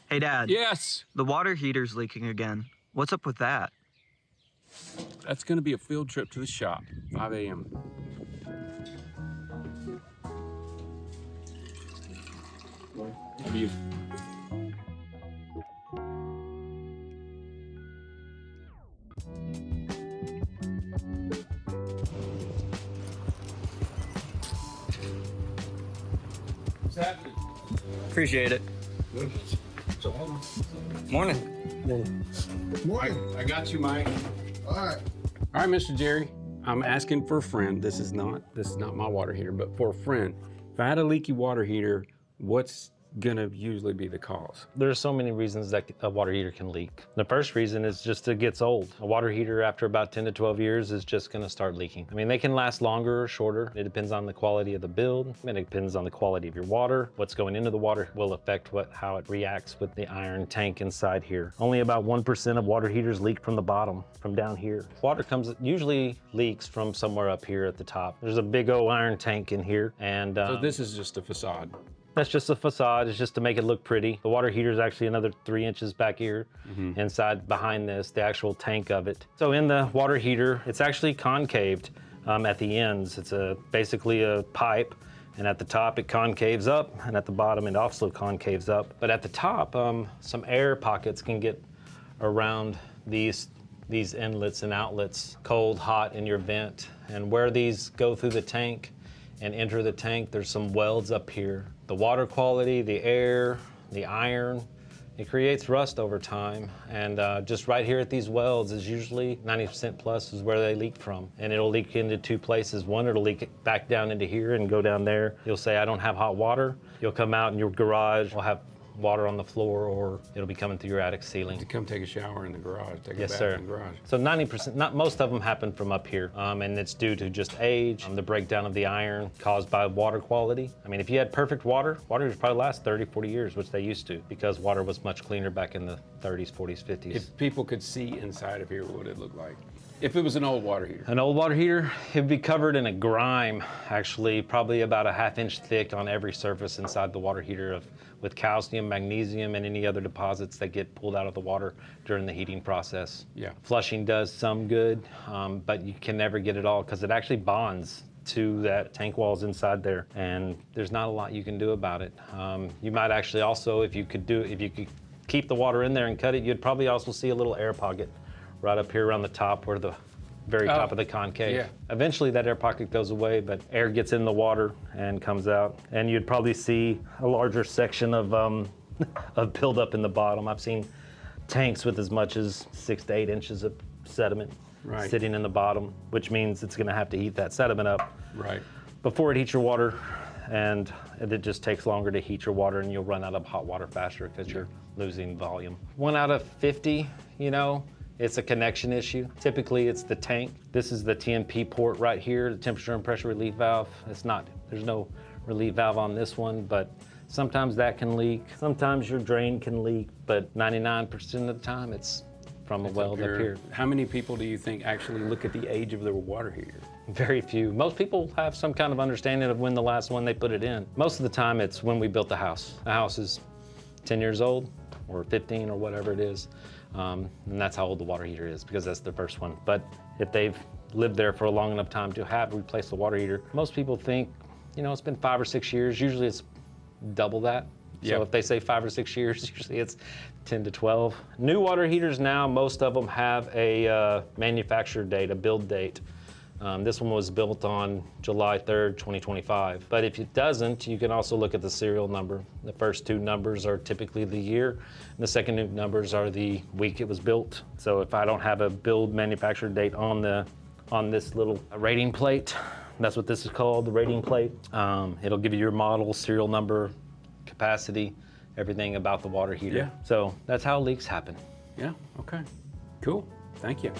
Hey, Dad. Yes, The water heater's leaking again. What's up with that? that's going to be a field trip to the shop, 5 a.m. Have you? What's happening? Appreciate it. Morning. Morning. I got you, Mike. All right. All right, Mr. Jerry. I'm asking for a friend. This is not my water heater, but for a friend. If I had a leaky water heater, what's gonna usually be the cause? There's so many reasons that a water heater can leak. The first reason is just it gets old. A water heater after about 10 to 12 years is just gonna start leaking. I mean, they can last longer or shorter. It depends on the quality of the build, and it depends on the quality of your water. What's going into the water will affect how it reacts with the iron tank inside here. Only about 1% of water heaters leak from the bottom, from down here. Water usually leaks from somewhere up here at the top. There's a big old iron tank in here, and So this is just a facade. that's just a facade. It's just to make it look pretty. The water heater is actually another 3 inches back here, inside behind this, the actual tank of it. So in the water heater, it's actually concaved at the ends. It's basically a pipe, and at the top it concaves up, and at the bottom it also concaves up. But at the top, some air pockets can get around these inlets and outlets, cold, hot in your vent. And where these go through the tank and enter the tank, there's some welds up here. The water quality, the air, the iron, it creates rust over time. And just right here at these welds is usually 90% plus is where they leak from. And it'll leak into two places. One, it'll leak back down into here and go down there. You'll say, I don't have hot water. You'll come out in your garage, will have water on the floor, or it'll be coming through your attic ceiling. To come take a shower in the garage, take a Yes, bath sir. in the garage. So 90%, not most of them happen from up here, and it's due to just age, the breakdown of the iron caused by water quality. I mean, if you had perfect water would probably last 30, 40 years, which they used to, because water was much cleaner back in the 30s, 40s, 50s. If people could see inside of here, what would it look like? If it was an old water heater. An old water heater, it'd be covered in a grime, actually, probably about a ½ inch thick on every surface inside the water heater with calcium, magnesium, and any other deposits that get pulled out of the water during the heating process. Yeah. Flushing does some good, but you can never get it all because it actually bonds to that tank walls inside there, and there's not a lot you can do about it. You might actually also, if you could keep the water in there and cut it, you'd probably also see a little air pocket right up here around the top where the very top of the concave. Yeah. Eventually that air pocket goes away, but air gets in the water and comes out. And you'd probably see a larger section of of buildup in the bottom. I've seen tanks with as much as 6 to 8 inches of sediment sitting in the bottom, which means it's gonna have to heat that sediment up before it heats your water. And it just takes longer to heat your water, and you'll run out of hot water faster because you're losing volume. 1 out of 50, it's a connection issue. Typically, it's the tank. This is the TMP port right here, the temperature and pressure relief valve. There's no relief valve on this one, but sometimes that can leak. Sometimes your drain can leak, but 99% of the time, it's from a weld up here. How many people do you think actually look at the age of their water heater? Very few. Most people have some kind of understanding of when the last one they put it in. Most of the time, it's when we built the house. The house is 10 years old, or 15, or whatever it is. And that's how old the water heater is, because that's the first one. But if they've lived there for a long enough time to have replaced the water heater, most people think, it's been 5 or 6 years. Usually it's double that. So if they say 5 or 6 years, usually it's 10 to 12. New water heaters now, most of them have a manufacturer date, a build date. This one was built on July 3rd, 2025. But if it doesn't, you can also look at the serial number. The first 2 numbers are typically the year, and the second 2 numbers are the week it was built. So if I don't have a build manufacturer date on this little rating plate, that's what this is called, the rating plate. It'll give you your model, serial number, capacity, everything about the water heater. Yeah. So that's how leaks happen. Yeah, okay. Cool, thank you.